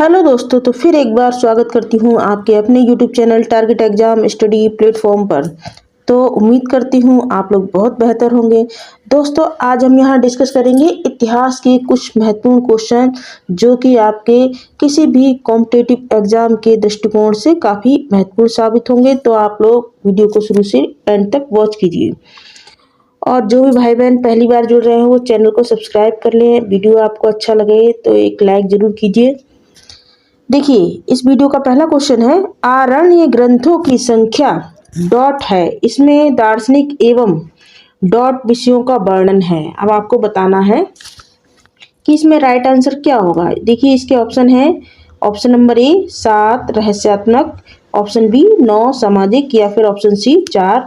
Hello दोस्तों, तो फिर एक बार स्वागत करती हूँ आपके अपने YouTube channel target exam study platform पर। तो उम्मीद करती हूँ आप लोग बहुत बेहतर होंगे। दोस्तों, आज हम यहाँ डिस्कस करेंगे इतिहास के कुछ महत्वपूर्ण क्वेश्चन जो कि आपके किसी भी कॉम्पिटिटिव एग्जाम के दृष्टिकोण से काफ़ी महत्वपूर्ण साबित होंगे। तो आप लोग वीडियो को शुरू से एंड तक वॉच कीजिए। और जो भी भाई बहन पहली बार जुड़ रहे हैं वो चैनल को सब्सक्राइब कर लें। वीडियो आपको अच्छा लगे तो एक लाइक जरूर कीजिए। देखिए, इस वीडियो का पहला क्वेश्चन है, आरण्य ग्रंथों की संख्या डॉट है, इसमें दार्शनिक एवं डॉट विषयों का वर्णन है। अब आपको बताना है कि इसमें राइट आंसर क्या होगा। देखिए, इसके ऑप्शन है, ऑप्शन नंबर ए 7 रहस्यात्मक, ऑप्शन बी 9 सामाजिक, या फिर ऑप्शन सी 4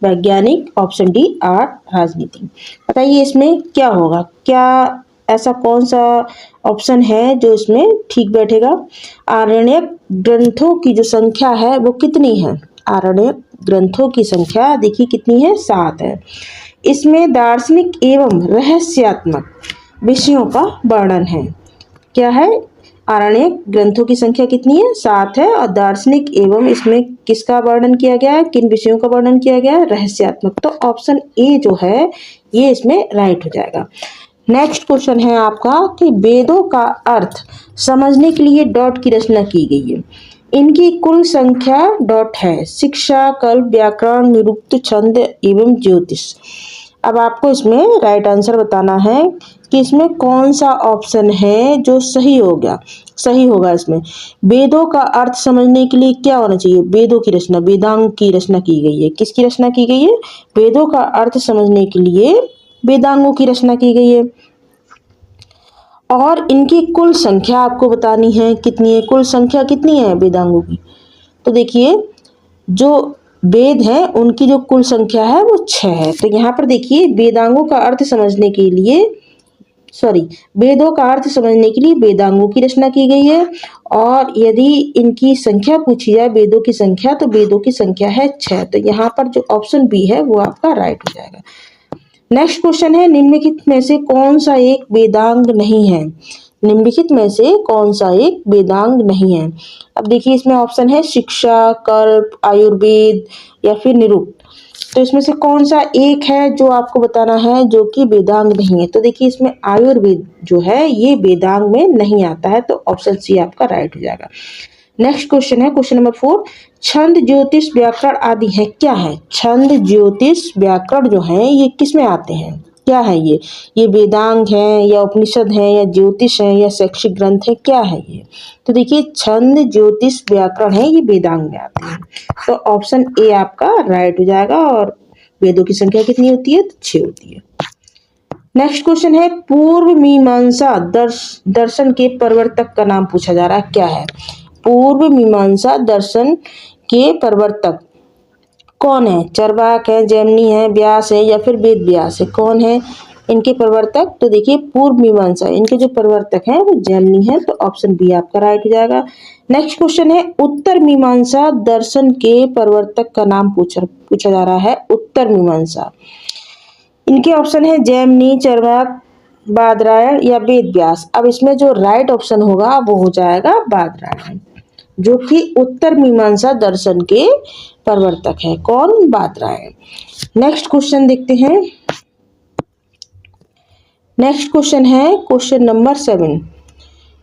वैज्ञानिक, ऑप्शन डी 8 राजनीति। बताइए इसमें क्या होगा, क्या ऐसा कौन सा ऑप्शन है जो इसमें ठीक बैठेगा। आरण्यक ग्रंथों की जो संख्या है वो कितनी है। आरण्यक ग्रंथों की संख्या देखिए कितनी है, 7 है। इसमें दार्शनिक एवं रहस्यात्मक विषयों का वर्णन है। क्या है, आरण्यक ग्रंथों की संख्या कितनी है, 7 है। और दार्शनिक एवं इसमें किसका वर्णन किया गया है, किन विषयों का वर्णन किया गया है, रहस्यात्मक। तो ऑप्शन ए जो है ये इसमें राइट हो जाएगा। नेक्स्ट क्वेश्चन है आपका कि वेदों का अर्थ समझने के लिए डॉट की रचना की गई है। इनकी कुल संख्या डॉट है, शिक्षा, कल्प, व्याकरण, निरुक्त, छंद एवं ज्योतिष। अब आपको इसमें राइट आंसर बताना है कि इसमें कौन सा ऑप्शन है जो सही होगा। इसमें वेदों का अर्थ समझने के लिए क्या होना चाहिए, वेदों की रचना, वेदांग की रचना की गई है। किसकी रचना की गई है, वेदों का अर्थ समझने के लिए वेदांगों की रचना की गई है। और इनकी कुल संख्या आपको बतानी है कितनी है, कुल संख्या कितनी है वेदांगों की। तो देखिए, जो वेद है उनकी जो कुल संख्या है वो 6 है। तो यहाँ पर देखिए, वेदांगों का अर्थ समझने के लिए वेदों का अर्थ समझने के लिए वेदांगों की रचना की गई है। और यदि इनकी संख्या पूछी जाए, वेदों की संख्या, तो वेदों की संख्या है 6। तो यहाँ पर जो ऑप्शन बी है वो आपका राइट हो जाएगा। नेक्स्ट क्वेश्चन है, निम्नलिखित में से कौन सा एक वेदांग नहीं है। निम्नलिखित में से कौन सा एक वेदांग नहीं है। अब देखिए, इसमें ऑप्शन है शिक्षा, कल्प, आयुर्वेद या फिर निरुक्त। तो इसमें से कौन सा एक है जो आपको बताना है जो कि वेदांग नहीं है। तो देखिए, इसमें आयुर्वेद जो है ये वेदांग में नहीं आता है। तो ऑप्शन सी आपका राइट हो जाएगा। नेक्स्ट क्वेश्चन है, क्वेश्चन नंबर 4, छंद, ज्योतिष, व्याकरण आदि है। क्या है, छंद, ज्योतिष, व्याकरण जो है ये किस में आते हैं, क्या है ये वेदांग है या उपनिषद है या ज्योतिष है या शैक्षिक ग्रंथ है, क्या है ये। तो देखिए, छंद, ज्योतिष, व्याकरण है ये वेदांग में आते हैं। तो ऑप्शन ए आपका राइट हो जाएगा। और वेदों की संख्या कितनी होती है, तो 6 होती है। नेक्स्ट क्वेश्चन है, पूर्व मीमांसा दर्शन के प्रवर्तक का नाम पूछा जा रहा है। क्या है, पूर्व मीमांसा दर्शन के प्रवर्तक कौन है। चरवाक है, जैमिनी है, व्यास है या फिर वेद व्यास है। कौन है इनके प्रवर्तक। तो देखिए, पूर्व मीमांसा इनके जो प्रवर्तक हैं वो जैमिनी है। तो ऑप्शन बी आपका राइट हो जाएगा। नेक्स्ट क्वेश्चन है, उत्तर मीमांसा दर्शन के प्रवर्तक का नाम पूछा जा रहा है। उत्तर मीमांसा इनके ऑप्शन है जैमिनी, चरवाक, बादरायण या वेद व्यास। अब इसमें जो राइट ऑप्शन होगा वो हो जाएगा बादरायण, जो कि उत्तर मीमांसा दर्शन के प्रवर्तक है। कौन, बादरायण। नेक्स्ट क्वेश्चन देखते हैं। नेक्स्ट क्वेश्चन है क्वेश्चन नंबर 7,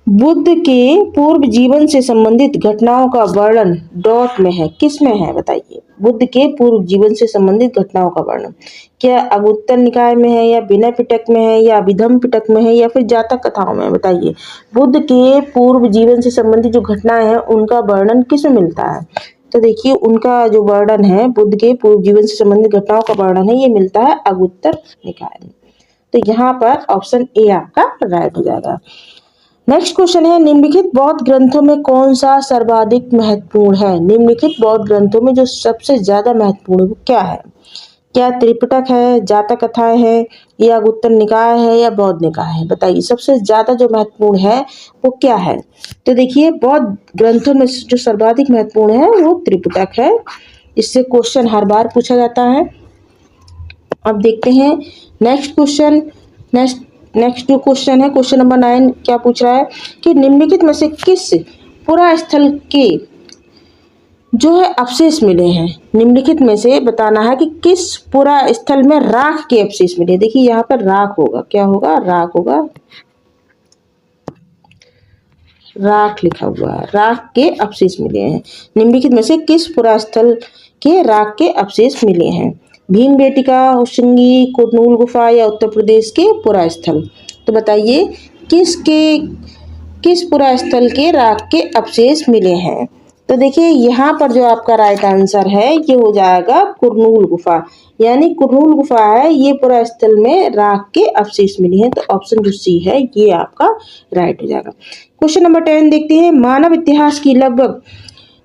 बुद्ध के पूर्व जीवन से संबंधित घटनाओं का वर्णन डॉट में है, किस में है बताइए। बुद्ध के पूर्व जीवन से संबंधित घटनाओं का वर्णन, क्या अगुत्तर निकाय में है या विनय पिटक में है या अभिधम पिटक में है या फिर जातक कथाओं में। बताइए, बुद्ध के पूर्व जीवन से संबंधित जो घटनाएं हैं उनका वर्णन किस में मिलता है। तो देखिए, उनका जो वर्णन है, बुद्ध के पूर्व जीवन से संबंधित घटनाओं का वर्णन है, ये मिलता है अगुत्तर निकाय में। तो यहाँ पर ऑप्शन ए आपका राइट हो जाएगा। नेक्स्ट क्वेश्चन है, निम्नलिखित बौद्ध ग्रंथों में कौन सा सर्वाधिक महत्वपूर्ण है। निम्नलिखित बौद्ध ग्रंथों में जो सबसे ज्यादा महत्वपूर्ण है वो क्या है। क्या त्रिपिटक है, जातक कथाएं है या अगुत्तर निकाय है या बौद्ध निकाय है। बताइए, सबसे ज्यादा जो महत्वपूर्ण है वो क्या है। तो देखिए, बौद्ध ग्रंथों में जो सर्वाधिक महत्वपूर्ण है वो त्रिपिटक है। इससे क्वेश्चन हर बार पूछा जाता है। अब देखते हैं नेक्स्ट क्वेश्चन। नेक्स्ट जो क्वेश्चन है, क्वेश्चन नंबर 9 क्या पूछ रहा है कि निम्नलिखित में से किस पुरा स्थल के जो है अवशेष मिले हैं। निम्नलिखित में से बताना है कि किस पुरा स्थल में राख के अवशेष मिले। देखिए यहाँ पर राख होगा, क्या होगा, राख होगा, राख लिखा हुआ है, राख के अवशेष मिले हैं। निम्नलिखित में से किस पुरा स्थल के राख के अवशेष मिले हैं। भीमबेटका, होशंगी, कुरनूल गुफा या उत्तर प्रदेश के पुरा स्थल। तो बताइए किस पुरा स्थल के राख के अवशेष मिले हैं। तो देखिए यहाँ पर जो आपका राइट आंसर है ये हो जाएगा कुरनूल गुफा, यानी कुरनूल गुफा है ये पुरा स्थल में राख के अवशेष मिले हैं। तो ऑप्शन जो सी है ये आपका राइट हो जाएगा। क्वेश्चन नंबर 10 देखते हैं। मानव इतिहास की लगभग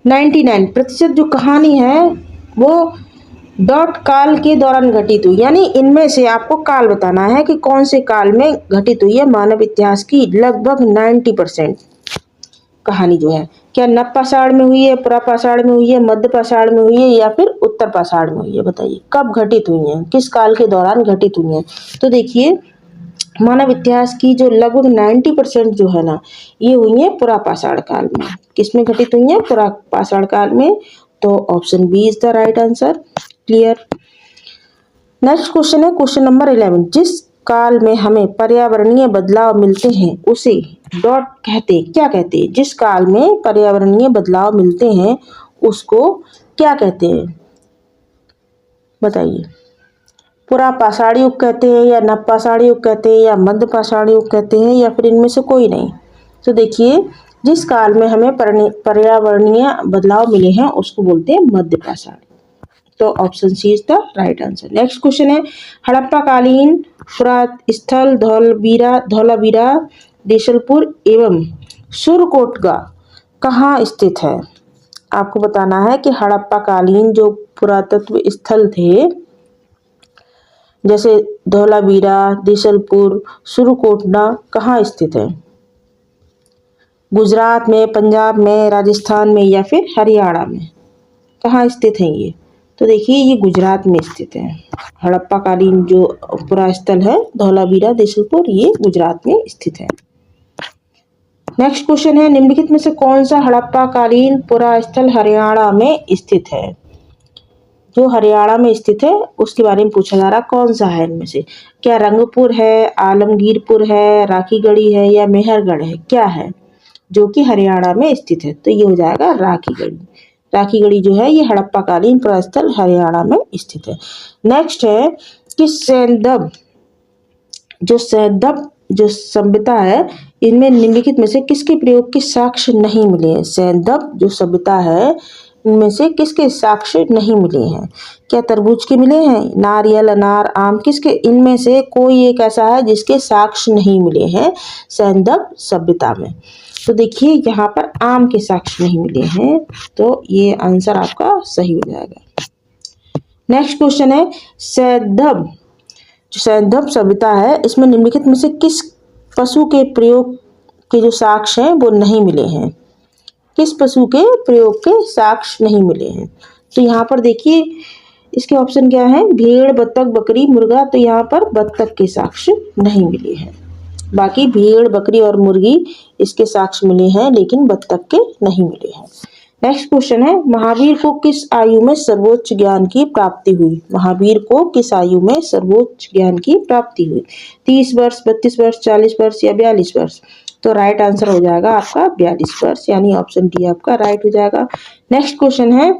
99% जो कहानी है वो डॉट काल के दौरान घटित हुई, यानी इनमें से आपको काल बताना है कि कौन से काल में घटित हुई है मानव इतिहास की लगभग 90% कहानी जो है। क्या नव पाषाण में हुई है, पुरा पाषाण में हुई है, मध्य पाषाण में हुई है या फिर उत्तर पाषाण में हुई है। बताइए कब घटित हुई है, किस काल के दौरान घटित हुई है। तो देखिए मानव इतिहास की जो लगभग 90% जो है ना ये हुई है पुरा पाषाण काल में। किसमें घटित हुई है, पुरा पाषाण काल में। तो option B is the right answer. Clear. Next question है क्वेश्चन नंबर 11। जिस काल में हमें पर्यावरणीय बदलाव मिलते हैं उसे डॉट कहते, क्या कहते हैं। जिस काल में पर्यावरणीय बदलाव मिलते हैं उसको क्या कहते हैं। बताइए पुरा पाषाण युग कहते हैं या नव पाषाण युग कहते हैं या मध्य पाषाण युग कहते हैं या फिर इनमें से कोई नहीं। तो देखिए जिस काल में हमें पर्यावरणीय बदलाव मिले हैं उसको बोलते हैं मध्य पाषाण। तो option C is the right answer. Next question है हड़प्पा कालीन पुरा स्थल धौलावीरा, देशलपुर एवं सुरकोटगा कहाँ स्थित है। आपको बताना है कि हड़प्पा कालीन जो पुरातत्व स्थल थे जैसे धौलावीरा, देशलपुर, सुरकोटगा कहाँ स्थित है। गुजरात में, पंजाब में, राजस्थान में या फिर हरियाणा में कहाँ स्थित है ये। तो देखिए ये गुजरात में स्थित है। हड़प्पा कालीन जो पुरा स्थल है धौलावीरा, देशलपुर ये गुजरात में स्थित है। नेक्स्ट क्वेश्चन है निम्नलिखित में से कौन सा हड़प्पा कालीन पुरा स्थल हरियाणा में स्थित है। जो हरियाणा में स्थित है उसके बारे में पूछा जा रहा कौन सा है इनमें से। क्या रंगपुर है, आलमगीरपुर है, राखीगढ़ी है या मेहरगढ़ है, क्या है जो कि हरियाणा में स्थित है। तो ये हो जाएगा राखीगढ़ी। राखीगढ़ी जो है ये हड़प्पा कालीन पुरा स्थल हरियाणा में स्थित है। नेक्स्ट है कि सैंदव जो सभ्यता है इनमें निम्नलिखित में से किसके प्रयोग के साक्ष्य नहीं मिले हैं। सैंदव जो सभ्यता है इनमें से किसके साक्ष्य नहीं मिले हैं। क्या तरबूज के मिले हैं, नारियल, अनार, आम, किसके इनमें से कोई एक ऐसा है जिसके साक्ष्य नहीं मिले हैं सैंदव सभ्यता में। तो देखिए यहाँ पर आम के साक्ष्य नहीं मिले हैं। तो ये आंसर आपका सही हो जाएगा। नेक्स्ट क्वेश्चन है सैंधव सभ्यता है इसमें निम्नलिखित में से किस पशु के प्रयोग के जो साक्ष्य हैं वो नहीं मिले हैं। किस पशु के प्रयोग के साक्ष्य नहीं मिले हैं। तो यहाँ पर देखिए इसके ऑप्शन क्या है, भेड़, बत्तख, बकरी, मुर्गा। तो यहाँ पर बत्तख के साक्ष्य नहीं मिले हैं। बाकी भेड़, बकरी और मुर्गी इसके साक्ष्य मिले हैं लेकिन बत्तख के नहीं मिले हैं। नेक्स्ट क्वेश्चन है महावीर को किस आयु में सर्वोच्च ज्ञान की प्राप्ति हुई। महावीर को किस आयु में सर्वोच्च ज्ञान की प्राप्ति हुई। 30 वर्ष, 32 वर्ष, 40 वर्ष या 42 वर्ष। तो राइट आंसर हो जाएगा आपका 42 वर्ष, यानी ऑप्शन डी आपका राइट हो जाएगा। नेक्स्ट क्वेश्चन है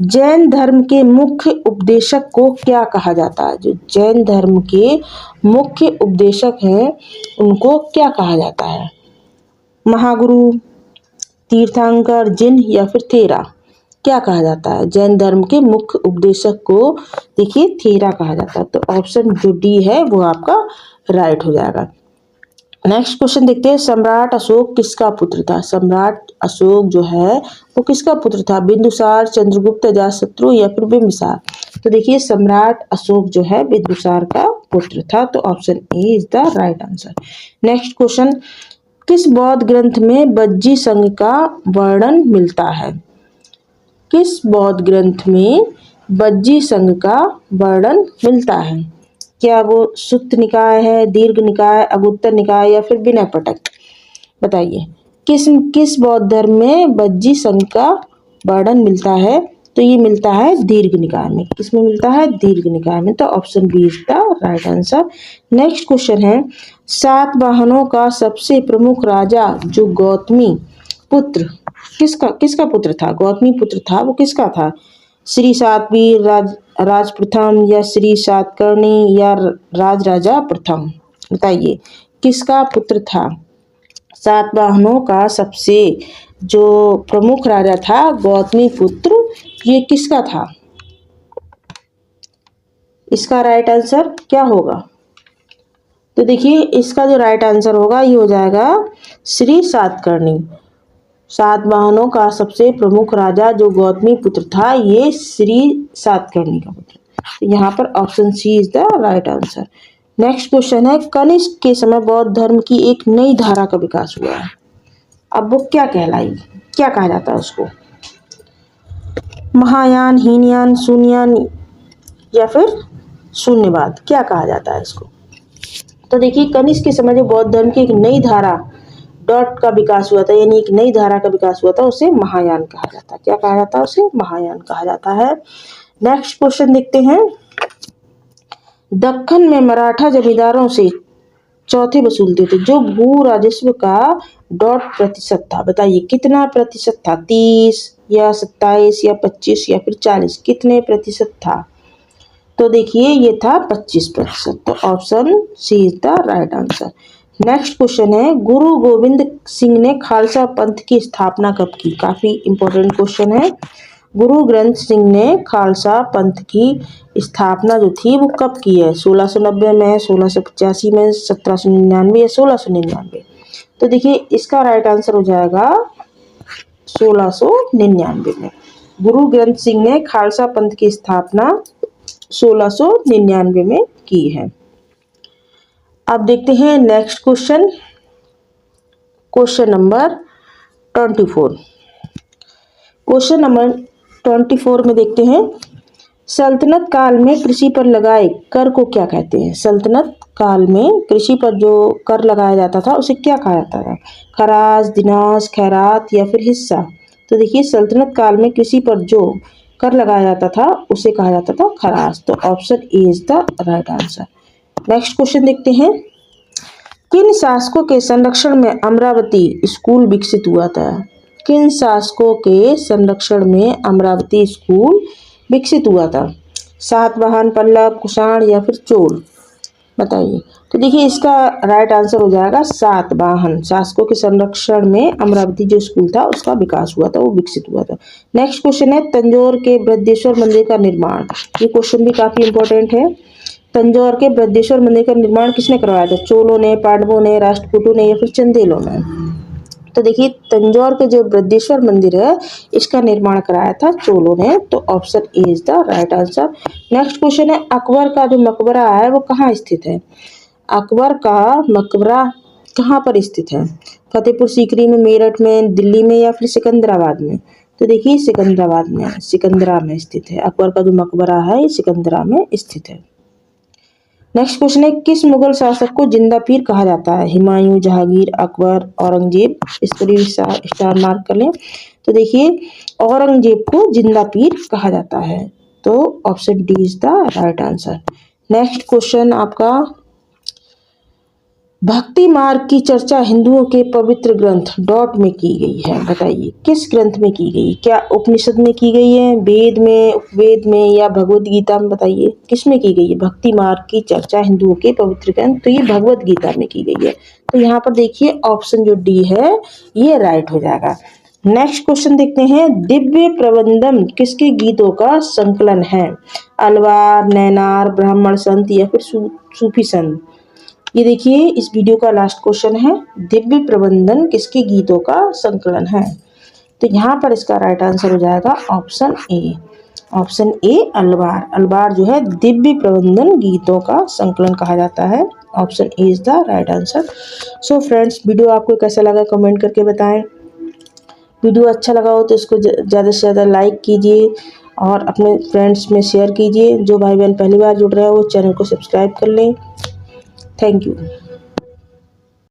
जैन धर्म के मुख्य उपदेशक को क्या कहा जाता है। जो जैन धर्म के मुख्य उपदेशक हैं उनको क्या कहा जाता है। महागुरु, तीर्थंकर, जिन या फिर थेरा, क्या कहा जाता है। जैन धर्म के मुख्य उपदेशक को देखिए थेरा कहा जाता है। तो ऑप्शन जो डी है वो आपका राइट हो जाएगा। नेक्स्ट क्वेश्चन देखते हैं सम्राट अशोक किसका पुत्र था। सम्राट अशोक जो है वो किसका पुत्र था। बिंदुसार, चंद्रगुप्त, अजातशत्रु या फिर बिंबिसार। तो देखिए सम्राट अशोक जो है बिंदुसार का पुत्र था। तो option A is the right answer. Next question किस बौद्ध ग्रंथ में बज्जी संघ का वर्णन मिलता है। किस बौद्ध ग्रंथ में बज्जी संघ का वर्णन मिलता है। क्या वो सुत्त निकाय है, दीर्घ निकाय, अगुत्तर निकाय या फिर विनय पिटक? बताइए किस बौद्ध धर्म में बज्जी संघ का वर्णन मिलता है? तो ये मिलता है दीर्घ निकाय में। किसमें मिलता है? दीर्घ निकाय में। तो option B is the right answer. Next question है, सातवाहनों का सबसे प्रमुख राजा जो गौतमी पुत्र किसका पुत्र था? गौतमी पुत्र था, वो किसका था? श्री सातवीर, राज प्रथम या श्री सातकर्णी या राज राजा प्रथम? बताइए किसका पुत्र था? सातवाहनों का सबसे जो प्रमुख राजा था गौतमी पुत्र, ये किसका था? इसका राइट आंसर क्या होगा? तो देखिए इसका जो राइट आंसर होगा ये हो जाएगा श्री सातकर्णी। सातवाहनों का सबसे प्रमुख राजा जो गौतमी पुत्र था, ये श्री सातकर्णी का पुत्र। तो यहाँ पर option C is the right answer. Next question है, कनिष्क के समय बौद्ध धर्म की एक नई धारा का विकास हुआ है। अब वो क्या कहलाएगी, क्या कहा जाता है उसको? महायान, हीनयान, शून्ययान या फिर शून्यवाद, क्या कहा जाता है इसको? तो देखिए कनिष्क के समय जो बौद्ध धर्म की एक नई धारा डॉट का विकास हुआ था, यानी एक नई धारा का विकास हुआ था, उसे महायान कहा जाता है। क्या कहा जाता है? उसे महायान कहा जाता है। नेक्स्ट क्वेश्चन देखते हैं, दक्कन में मराठा जमींदारों से चौथे वसूलते थे जो भू राजस्व का डॉट प्रतिशत था। बताइए कितना प्रतिशत था? 30 या 27 या 25 या फिर 40? कितने प्रतिशत था? तो देखिए ये था 25%। तो option C is the right answer. Next question है, गुरु गोविंद सिंह ने खालसा पंथ की स्थापना कब की? काफी इंपॉर्टेंट क्वेश्चन है। गुरु ग्रंथ सिंह ने खालसा पंथ की स्थापना जो थी वो कब की है? 1690 में, 1685 में, 1799 या 1699? तो देखिए इसका राइट आंसर हो जाएगा 1699 में। गुरु ग्रंथ सिंह ने खालसा पंथ की स्थापना 1699 में की है। अब देखते हैं next question, question number 24। Question number 24 में देखते हैं, सल्तनत काल में कृषि पर लगाए कर को क्या कहते हैं? सल्तनत काल में कृषि पर जो कर लगाया जाता था उसे क्या कहा जाता था? खराज, दिनाज, खैरात या फिर हिस्सा? तो देखिए सल्तनत काल में कृषि पर जो कर लगाया जाता था उसे कहा जाता था खराज। तो option A is the right answer. Next question देखते हैं, किन शासकों के संरक्षण में अमरावती स्कूल विकसित हुआ था? किन शासकों के संरक्षण में अमरावती स्कूल विकसित हुआ था? सातवाहन, पल्लव, कुषाण या फिर चोल? बताइए। तो देखिए इसका राइट आंसर हो जाएगा सातवाहन। शासकों के संरक्षण में अमरावती जो स्कूल था उसका विकास हुआ था, वो विकसित हुआ था। नेक्स्ट क्वेश्चन है, तंजौर के बृहदेश्वर मंदिर का निर्माण। ये क्वेश्चन भी काफी इंपॉर्टेंट है। तंजौर के बृहदेश्वर मंदिर का निर्माण किसने करवाया था? चोलों ने, पांडवों ने, राष्ट्रकूटों ने या फिर चंदेलों ने? तो देखिए तंजौर के जो बृहदेश्वर मंदिर है इसका निर्माण कराया था चोलों ने। तो option A is the right answer. Next question है, अकबर का जो मकबरा है वो कहाँ स्थित है? अकबर का मकबरा कहाँ पर स्थित है? फतेहपुर सीकरी में, मेरठ में, दिल्ली में या फिर सिकंदराबाद में? तो देखिए सिकंदराबाद में, सिकंदरा में स्थित है। अकबर का जो मकबरा है ये सिकंदरा में स्थित है। नेक्स्ट क्वेश्चन है, किस मुगल शासक को जिंदा पीर कहा जाता है? हुमायूं, जहांगीर, अकबर, औरंगजेब? इस पर भी स्टार मार्क कर लें। तो देखिए औरंगजेब को जिंदा पीर कहा जाता है। तो option D is the right answer. Next question आपका, भक्ति मार्ग की चर्चा हिंदुओं के पवित्र ग्रंथ डॉट में की गई है। बताइए किस ग्रंथ में की गई? क्या उपनिषद में की गई है, वेद में, उपवेद में या भगवत गीता में? बताइए किस में की गई है भक्ति मार्ग की चर्चा हिंदुओं के पवित्र ग्रंथ? तो ये भगवत गीता में की गई है। तो यहाँ पर देखिए ऑप्शन जो डी है ये राइट हो जाएगा। नेक्स्ट क्वेश्चन देखते हैं, दिव्य प्रबंधम किसके गीतों का संकलन है? अलवार, नैनार, ब्राह्मण संत या फिर सूफी संत? ये देखिए इस वीडियो का लास्ट क्वेश्चन है, दिव्य प्रबंधन किसके गीतों का संकलन है? तो यहाँ पर इसका राइट आंसर हो जाएगा option A. Option A Alvar. Alvar जो है दिव्य प्रबंधन गीतों का संकलन कहा जाता है। Option A is the right answer. So friends, video आपको कैसा लगा कमेंट करके बताएं। वीडियो अच्छा लगा हो तो इसको ज़्यादा से ज़्यादा लाइक कीजिए और अपने फ्रेंड्स में शेयर कीजिए। जो भाई बहन पहली बार जुड़ रहे हैं वो चैनल को सब्सक्राइब कर लें। Thank you.